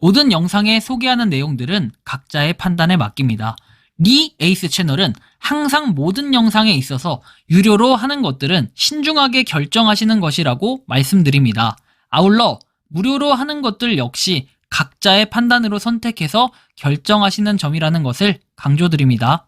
모든 영상에 소개하는 내용들은 각자의 판단에 맡깁니다. 리 에이스 채널은 항상 모든 영상에 있어서 유료로 하는 것들은 신중하게 결정하시는 것이라고 말씀드립니다. 아울러 무료로 하는 것들 역시 각자의 판단으로 선택해서 결정하시는 점이라는 것을 강조드립니다.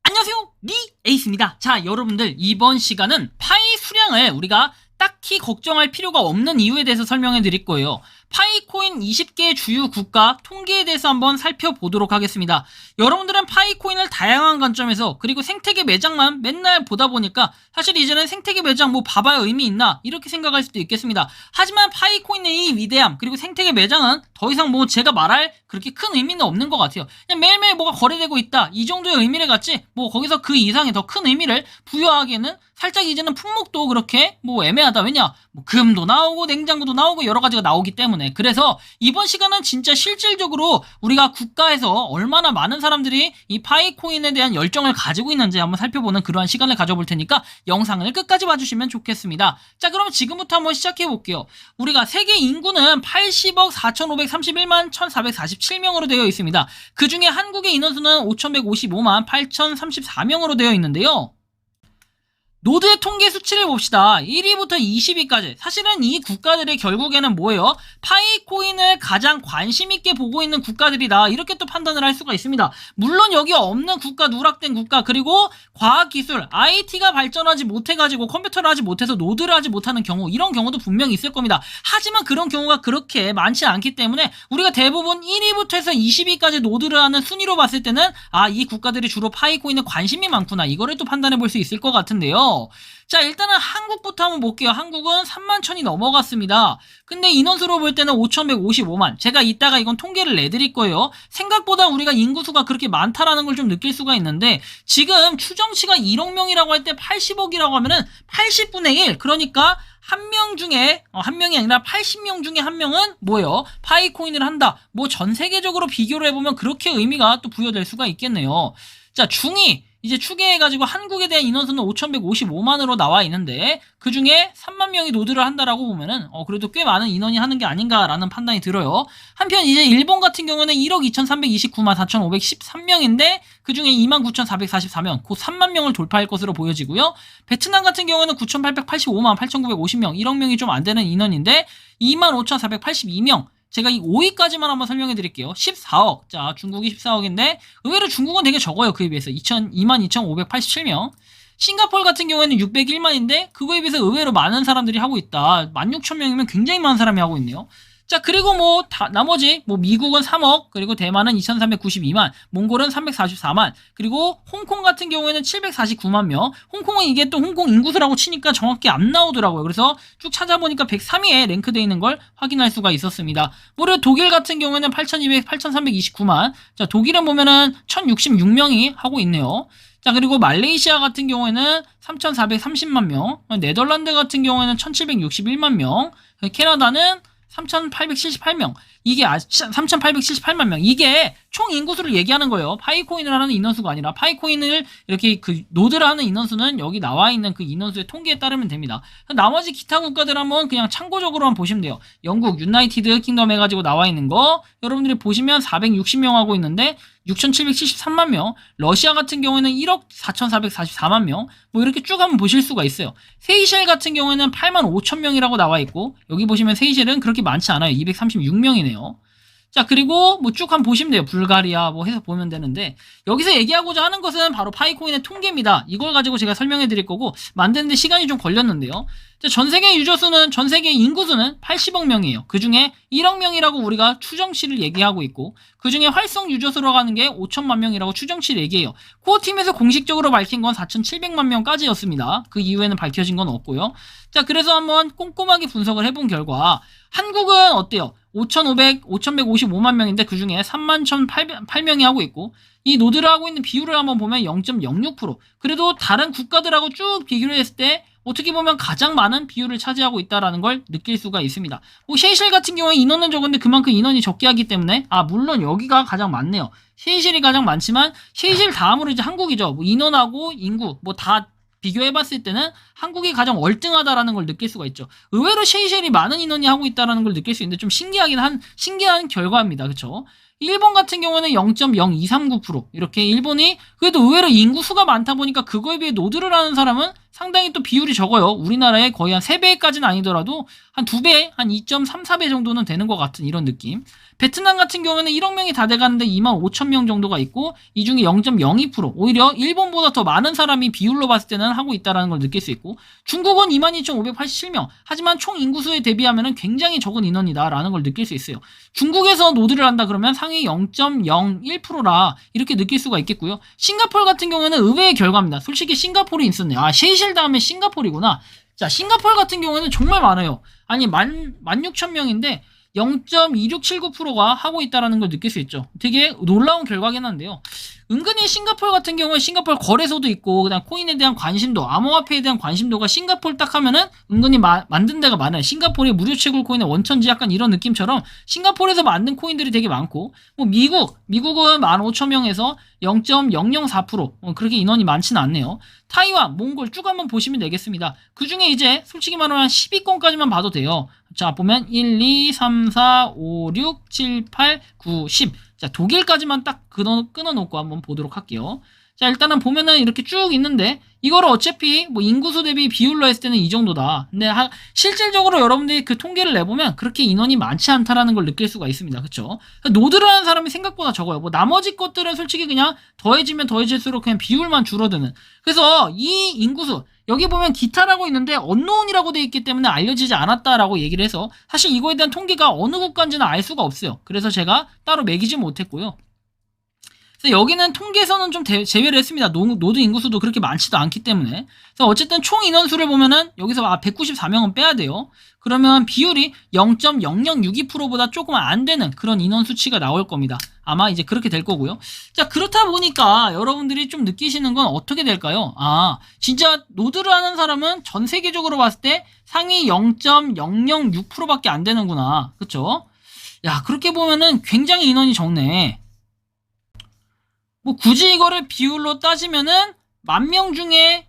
안녕하세요, 리 에이스입니다. 자, 여러분들, 이번 시간은 파이 수량을 우리가 딱히 걱정할 필요가 없는 이유에 대해서 설명해 드릴 거예요. 파이코인 20개 주요 국가 통계에 대해서 한번 살펴보도록 하겠습니다. 여러분들은 파이코인을 다양한 관점에서, 그리고 생태계 매장만 맨날 보다 보니까 사실 이제는 생태계 매장 뭐 봐봐야 의미 있나 이렇게 생각할 수도 있겠습니다. 하지만 파이코인의 이 위대함, 그리고 생태계 매장은 더 이상 뭐 제가 말할 그렇게 큰 의미는 없는 것 같아요. 그냥 매일매일 뭐가 거래되고 있다, 이 정도의 의미를 갖지 뭐 거기서 그 이상의 더 큰 의미를 부여하기에는 살짝 이제는 품목도 그렇게 뭐 애매하다. 왜냐, 뭐 금도 나오고 냉장고도 나오고 여러 가지가 나오기 때문에. 그래서 이번 시간은 진짜 실질적으로 우리가 국가에서 얼마나 많은 사람들이 이 파이코인에 대한 열정을 가지고 있는지 한번 살펴보는 그러한 시간을 가져볼 테니까 영상을 끝까지 봐주시면 좋겠습니다. 자, 그럼 지금부터 한번 시작해 볼게요. 우리가 세계 인구는 80억 4,531만 1,447명으로 되어 있습니다. 그 중에 한국의 인원수는 5,155만 8,034명으로 되어 있는데요. 노드의 통계 수치를 봅시다. 1위부터 20위까지. 사실은 이 국가들이 결국에는 뭐예요? 파이코인을 가장 관심있게 보고 있는 국가들이다, 이렇게 또 판단을 할 수가 있습니다. 물론 여기 없는 국가, 누락된 국가, 그리고 과학기술, IT가 발전하지 못해가지고 컴퓨터를 하지 못해서 노드를 하지 못하는 경우, 이런 경우도 분명히 있을 겁니다. 하지만 그런 경우가 그렇게 많지 않기 때문에 우리가 대부분 1위부터 해서 20위까지 노드를 하는 순위로 봤을 때는 이 국가들이 주로 파이코인에 관심이 많구나, 이거를 또 판단해 볼 수 있을 것 같은데요. 자, 일단은 한국부터 한번 볼게요. 한국은 3만 1,000이 넘어갔습니다. 근데 인원수로 볼 때는 5,155만. 제가 이따가 이건 통계를 내드릴 거예요. 생각보다 우리가 인구수가 그렇게 많다라는 걸 좀 느낄 수가 있는데, 지금 추정치가 1억 명이라고 할 때 80억이라고 하면은 80분의 1. 그러니까 한 명 중에, 한 명이 아니라 80명 중에 한 명은 뭐예요? 파이코인을 한다. 뭐 전 세계적으로 비교를 해보면 그렇게 의미가 또 부여될 수가 있겠네요. 자, 중위. 이제 추계해가지고 한국에 대한 인원수는 5,155만으로 나와 있는데, 그 중에 3만 명이 노드를 한다라고 보면은 그래도 꽤 많은 인원이 하는 게 아닌가라는 판단이 들어요. 한편 이제 일본 같은 경우는 1억 2,329만 4,513명인데 그 중에 29,444명, 곧 3만 명을 돌파할 것으로 보여지고요. 베트남 같은 경우는 9,885만 8,950명, 1억 명이 좀 안 되는 인원인데 25,482명. 제가 이 5위까지만 한번 설명해 드릴게요. 14억. 자, 중국이 14억인데 의외로 중국은 되게 적어요. 그에 비해서 22,587명. 싱가포르 같은 경우에는 601만인데 그거에 비해서 의외로 많은 사람들이 하고 있다. 16,000명이면 굉장히 많은 사람이 하고 있네요. 자, 그리고 뭐 나머지 뭐 미국은 3억, 그리고 대만은 2,392만, 몽골은 344만, 그리고 홍콩 같은 경우에는 749만 명. 홍콩은 이게 또 홍콩 인구수라고 치니까 정확히 안 나오더라고요. 그래서 쭉 찾아보니까 103위에 랭크되어 있는 걸 확인할 수가 있었습니다. 무려 독일 같은 경우에는 8,329만. 자, 독일은 보면은 1,066명이 하고 있네요. 자, 그리고 말레이시아 같은 경우에는 3,430만 명, 네덜란드 같은 경우에는 1,761만 명, 캐나다는 3,878명. 이게 3,878만 명. 이게 총 인구수를 얘기하는 거예요. 파이코인을 하는 인원수가 아니라, 파이코인을 이렇게 그 노드를 하는 인원수는 여기 나와 있는 그 인원수의 통계에 따르면 됩니다. 나머지 기타 국가들 한번 그냥 참고적으로만 보시면 돼요. 영국, 유나이티드 킹덤 해가지고 나와 있는 거 여러분들이 보시면 460명 하고 있는데 6,773만 명. 러시아 같은 경우에는 1억 4,444만 명. 뭐 이렇게 쭉 한번 보실 수가 있어요. 세이셸 같은 경우에는 8만 5천 명이라고 나와 있고, 여기 보시면 세이셸은 그렇게 많지 않아요. 236명이네요. 자, 그리고 뭐 쭉 한번 보시면 돼요. 불가리아 뭐 해서 보면 되는데, 여기서 얘기하고자 하는 것은 바로 파이코인의 통계입니다. 이걸 가지고 제가 설명해 드릴 거고, 만드는데 시간이 좀 걸렸는데요. 자, 전 세계 유저수는, 전 세계 인구수는 80억 명이에요. 그 중에 1억 명이라고 우리가 추정치를 얘기하고 있고, 그 중에 활성 유저수로 가는 게 5천만 명이라고 추정치를 얘기해요. 코어팀에서 공식적으로 밝힌 건 4,700만 명까지였습니다. 그 이후에는 밝혀진 건 없고요. 자, 그래서 한번 꼼꼼하게 분석을 해본 결과, 한국은 어때요? 5,155만 명인데 그 중에 3만 1,008명이 하고 있고, 이 노드를 하고 있는 비율을 한번 보면 0.06%. 그래도 다른 국가들하고 쭉 비교를 했을 때 어떻게 보면 가장 많은 비율을 차지하고 있다는 걸 느낄 수가 있습니다. 세이셸 같은 경우에 인원은 적은데 그만큼 인원이 적게 하기 때문에, 물론 여기가 가장 많네요. 세이셸이 가장 많지만 세이셸 다음으로 이제 한국이죠. 뭐 인원하고 인구 뭐 다 비교해봤을 때는 한국이 가장 월등하다라는 걸 느낄 수가 있죠. 의외로 세이셸이 많은 인원이 하고 있다라는 걸 느낄 수 있는데 좀 신기한 결과입니다. 그쵸? 일본 같은 경우는 0.0239% 이렇게 일본이 그래도 의외로 인구수가 많다 보니까 그거에 비해 노드를 하는 사람은 상당히 또 비율이 적어요. 우리나라의 거의 한 3배까지는 아니더라도 한 2배, 한 2.34배 정도는 되는 것 같은 이런 느낌. 베트남 같은 경우는 1억 명이 다 돼가는데 2만 5천 명 정도가 있고 이 중에 0.02% 오히려 일본보다 더 많은 사람이 비율로 봤을 때는 하고 있다는 걸 느낄 수 있고 중국은 22,587명 하지만 총 인구수에 대비하면 굉장히 적은 인원이다라는 걸 느낄 수 있어요. 중국에서 노드를 한다 그러면 상위 0.01%라 이렇게 느낄 수가 있겠고요. 싱가포르 같은 경우에는 의외의 결과입니다. 솔직히 싱가포르이 있었네요. 아, 세이셸 다음에 싱가포르이구나. 자, 싱가포르 같은 경우에는 정말 많아요. 아니 16,000명인데 0.2679%가 하고 있다는 걸 느낄 수 있죠. 되게 놀라운 결과긴 한데요. 은근히 싱가포르 같은 경우에 싱가포르 거래소도 있고 그다음 코인에 대한 관심도 암호화폐에 대한 관심도가 싱가포르 딱 하면은 은근히 만든 데가 많아요. 싱가포르의 무료 채굴 코인의 원천지 약간 이런 느낌처럼 싱가포르에서 만든 코인들이 되게 많고 뭐 미국은 15,000명에서 0.004% 그렇게 인원이 많지는 않네요. 타이완, 몽골 쭉 한번 보시면 되겠습니다. 그 중에 이제 솔직히 말하면 10위권까지만 봐도 돼요. 자, 보면 1, 2, 3, 4, 5, 6, 7, 8, 9, 10. 자, 독일까지만 딱 끊어놓고 한번 보도록 할게요. 자, 일단은 보면은 이렇게 쭉 있는데 이거를 어차피 뭐 인구수 대비 비율로 했을 때는 이 정도다. 근데 실질적으로 여러분들이 그 통계를 내보면 그렇게 인원이 많지 않다라는 걸 느낄 수가 있습니다. 그쵸? 노드를 하는 사람이 생각보다 적어요. 뭐 나머지 것들은 솔직히 그냥 더해지면 더해질수록 그냥 비율만 줄어드는. 그래서 이 인구수 여기 보면 기타라고 있는데 언노운이라고 돼 있기 때문에 알려지지 않았다라고 얘기를 해서 사실 이거에 대한 통계가 어느 국가인지는 알 수가 없어요. 그래서 제가 따로 매기지 못했고요. 그래서 여기는 통계에서는 좀 제외를 했습니다. 노드 인구수도 그렇게 많지도 않기 때문에. 그래서 어쨌든 총 인원수를 보면은 여기서 194명은 빼야 돼요. 그러면 비율이 0.0062%보다 조금 안 되는 그런 인원 수치가 나올 겁니다. 아마 이제 그렇게 될 거고요. 자, 그렇다 보니까 여러분들이 좀 느끼시는 건 어떻게 될까요? 아, 진짜 노드를 하는 사람은 전 세계적으로 봤을 때 상위 0.006%밖에 안 되는구나. 그쵸? 야, 그렇게 보면은 굉장히 인원이 적네. 뭐 굳이 이거를 비율로 따지면은 10,000명 중에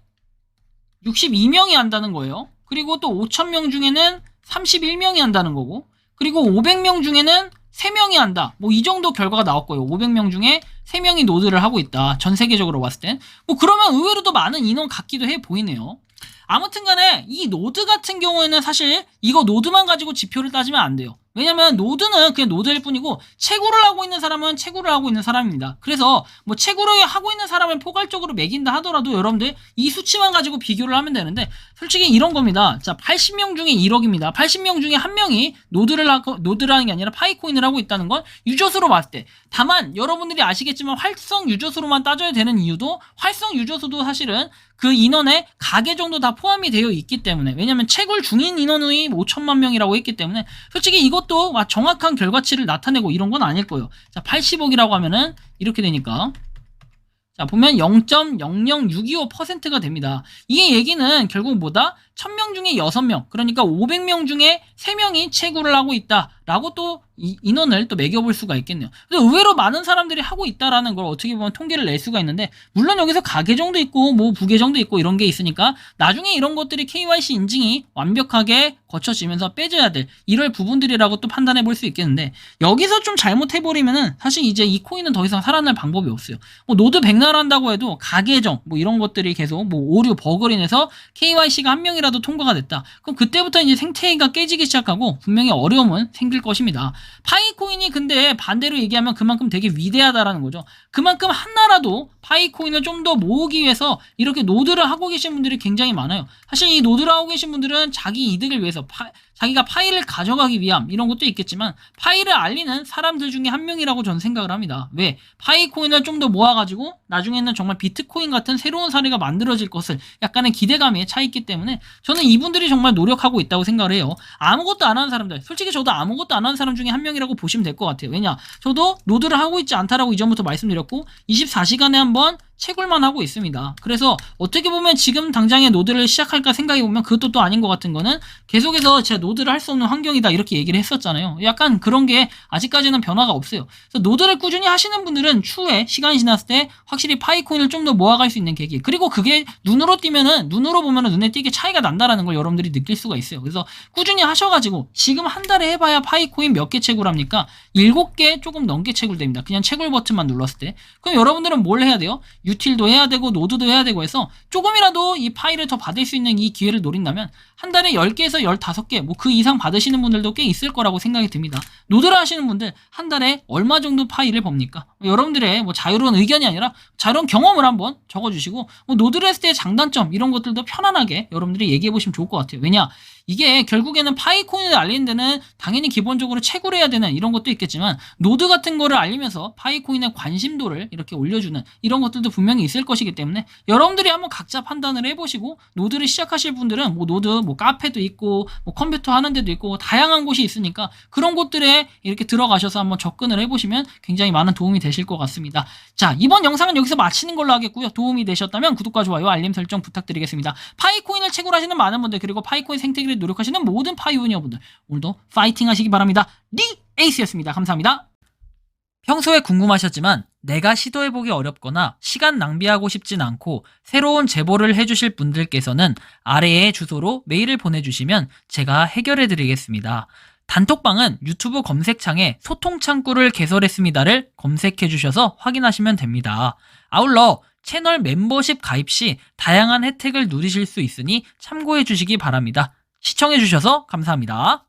62명이 한다는 거예요. 그리고 또 5,000명 중에는 31명이 한다는 거고 그리고 500명 중에는 3명이 한다. 뭐 이 정도 결과가 나올 거예요. 500명 중에 3명이 노드를 하고 있다. 전 세계적으로 봤을 땐. 뭐 그러면 의외로 더 많은 인원 같기도 해 보이네요. 아무튼 간에 이 노드 같은 경우에는 사실 이거 노드만 가지고 지표를 따지면 안 돼요. 왜냐면 노드는 그냥 노드일 뿐이고 채굴을 하고 있는 사람은 채굴을 하고 있는 사람입니다. 그래서 뭐 채굴을 하고 있는 사람을 포괄적으로 매긴다 하더라도 여러분들 이 수치만 가지고 비교를 하면 되는데 솔직히 이런 겁니다. 자, 80명 중에 1억입니다. 80명 중에 한 명이 노드라는 게 아니라 파이코인을 하고 있다는 건 유저수로 봤을 때. 다만 여러분들이 아시겠지만 활성 유저수로만 따져야 되는 이유도 활성 유저수도 사실은 그 인원에 가계 정도 다 포함이 되어 있기 때문에 왜냐면 채굴 중인 인원이 5천만 명이라고 했기 때문에 솔직히 이것도 정확한 결과치를 나타내고 이런 건 아닐 거예요. 자, 80억이라고 하면은 이렇게 되니까 자, 보면 0.00625%가 됩니다. 이 얘기는 결국 뭐다? 1000명 중에 6명, 그러니까 500명 중에 3명이 채굴을 하고 있다라고 또 인원을 또 매겨볼 수가 있겠네요. 근데 의외로 많은 사람들이 하고 있다라는 걸 어떻게 보면 통계를 낼 수가 있는데 물론 여기서 가계정도 있고 뭐 부계정도 있고 이런 게 있으니까 나중에 이런 것들이 KYC 인증이 완벽하게 거쳐지면서 빼줘야 될 이럴 부분들이라고 또 판단해 볼 수 있겠는데 여기서 좀 잘못해버리면은 사실 이제 이 코인은 더 이상 살아날 방법이 없어요. 뭐 노드 백날 한다고 해도 가계정 뭐 이런 것들이 계속 뭐 오류 버그로 인해서 KYC가 한 명이라도 통과가 됐다. 그럼 그때부터 이제 생태계가 깨지기 시작하고 분명히 어려움은 생길 것입니다. 파이코인이 근데 반대로 얘기하면 그만큼 되게 위대하다라는 거죠. 그만큼 한 나라도 파이코인을 좀 더 모으기 위해서 이렇게 노드를 하고 계신 분들이 굉장히 많아요. 사실 이 노드를 하고 계신 분들은 자기 이득을 위해서 자기가 파일을 가져가기 위함 이런 것도 있겠지만 파일을 알리는 사람들 중에 한 명이라고 저는 생각을 합니다. 왜? 파이코인을 좀 더 모아가지고 나중에는 정말 비트코인 같은 새로운 사례가 만들어질 것을 약간의 기대감에 차 있기 때문에 저는 이분들이 정말 노력하고 있다고 생각을 해요. 아무것도 안 하는 사람들, 솔직히 저도 아무것도 안 하는 사람 중에 한 명이라고 보시면 될 것 같아요. 왜냐? 저도 노드를 하고 있지 않다라고 이전부터 말씀드렸고 24시간에 한번 채굴만 하고 있습니다. 그래서 어떻게 보면 지금 당장에 노드를 시작할까 생각해보면 그것도 또 아닌 것 같은 거는 계속해서 제가 노드를 할 수 없는 환경이다 이렇게 얘기를 했었잖아요. 약간 그런 게 아직까지는 변화가 없어요. 그래서 노드를 꾸준히 하시는 분들은 추후에 시간이 지났을 때 확실히 파이코인을 좀 더 모아갈 수 있는 계기, 그리고 그게 눈으로 보면은 눈에 띄게 차이가 난다라는 걸 여러분들이 느낄 수가 있어요. 그래서 꾸준히 하셔가지고 지금 한 달에 해봐야 파이코인 몇 개 채굴합니까? 7개 조금 넘게 채굴됩니다. 그냥 채굴 버튼만 눌렀을 때. 그럼 여러분들은 뭘 해야 돼요? 유틸도 해야 되고 노드도 해야 되고 해서 조금이라도 이 파이를 더 받을 수 있는 이 기회를 노린다면 한 달에 10개에서 15개 뭐 그 이상 받으시는 분들도 꽤 있을 거라고 생각이 듭니다. 노드를 하시는 분들 한 달에 얼마 정도 파이를 법니까? 여러분들의 뭐 자유로운 의견이 아니라 자유로운 경험을 한번 적어주시고 뭐 노드를 했을 때의 장단점 이런 것들도 편안하게 여러분들이 얘기해 보시면 좋을 것 같아요. 왜냐? 이게 결국에는 파이코인을 알리는 데는 당연히 기본적으로 채굴해야 되는 이런 것도 있겠지만 노드 같은 거를 알리면서 파이코인의 관심도를 이렇게 올려주는 이런 것들도 분명히 있을 것이기 때문에 여러분들이 한번 각자 판단을 해보시고 노드를 시작하실 분들은 뭐 노드 뭐 카페도 있고 뭐 컴퓨터 하는 데도 있고 다양한 곳이 있으니까 그런 곳들에 이렇게 들어가셔서 한번 접근을 해보시면 굉장히 많은 도움이 되실 것 같습니다. 자, 이번 영상은 여기서 마치는 걸로 하겠고요. 도움이 되셨다면 구독과 좋아요, 알림 설정 부탁드리겠습니다. 파이코인을 채굴하시는 많은 분들 그리고 파이코인 생태계를 노력하시는 모든 파이오니어분들 오늘도 파이팅 하시기 바랍니다. 에이스였습니다. 감사합니다. 평소에 궁금하셨지만 내가 시도해보기 어렵거나 시간 낭비하고 싶진 않고 새로운 제보를 해주실 분들께서는 아래의 주소로 메일을 보내주시면 제가 해결해드리겠습니다. 단톡방은 유튜브 검색창에 소통창구를 개설했습니다를 검색해주셔서 확인하시면 됩니다. 아울러 채널 멤버십 가입 시 다양한 혜택을 누리실 수 있으니 참고해주시기 바랍니다. 시청해주셔서 감사합니다.